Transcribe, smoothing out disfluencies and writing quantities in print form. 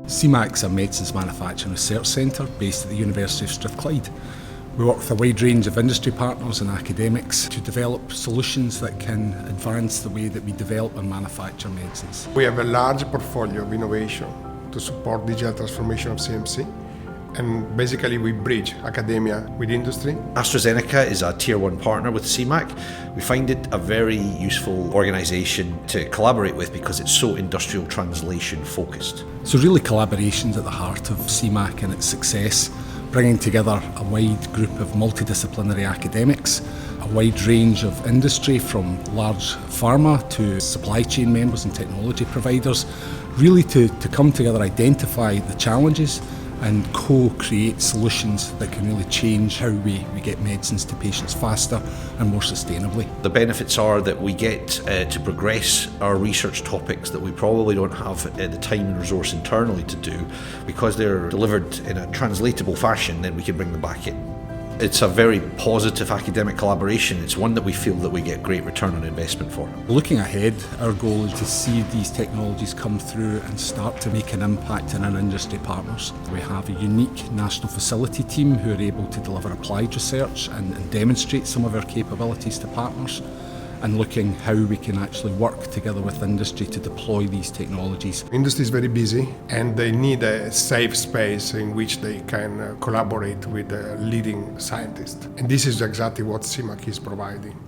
CMAC is a medicines manufacturing research centre based at the University of Strathclyde. We work with a wide range of industry partners and academics to develop solutions that can advance the way that we develop and manufacture medicines. We have a large portfolio of innovation to support digital transformation of CMC, and basically we bridge academia with industry. AstraZeneca is a Tier 1 partner with CMAC. We find it a very useful organisation to collaborate with because it's so industrial translation focused. So really collaboration's at the heart of CMAC and its success, bringing together a wide group of multidisciplinary academics, a wide range of industry from large pharma to supply chain members and technology providers, really to come together, identify the challenges and co-create solutions that can really change how we get medicines to patients faster and more sustainably. The benefits are that we get to progress our research topics that we probably don't have the time and resource internally to do. Because they're delivered in a translatable fashion, then we can bring them back in. It's a very positive academic collaboration. It's one that we feel that we get great return on investment for. Looking ahead, our goal is to see these technologies come through and start to make an impact in our industry partners. We have a unique national facility team who are able to deliver applied research and demonstrate some of our capabilities to partners, and looking how we can actually work together with industry to deploy these technologies. Industry is very busy and they need a safe space in which they can collaborate with leading scientists. And this is exactly what CMAC is providing.